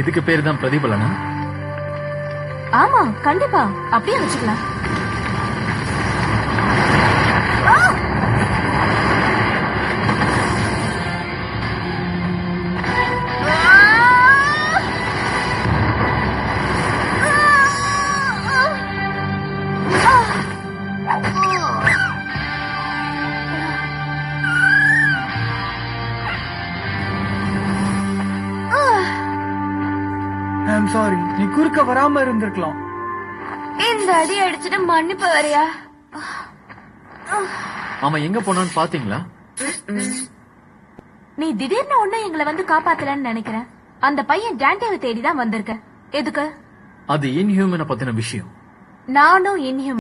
இதுக்கு பேரு தான் பிரதிபலனா? ஆமா, கண்டிப்பா அப்படியே வச்சுக்கலாம். சாரி, நீ குறுக்க வராம இருந்திருக்கலாம். இந்த அடி அடிச்சுட்டு மன்னிப்பு வரையா? அவன் எங்க போனான்னு பாத்தீங்களா? நீ திடீர்னு ஒண்ணு எங்களை வந்து காப்பாத்தலன்னு நினைக்கிறேன். அந்த பையன் டாண்டேவை தேடிதான் வந்திருக்க. எதுக்கு? அது இன்ஹியூமனை பத்தின விஷயம். நானும் இன்ஹியூமன்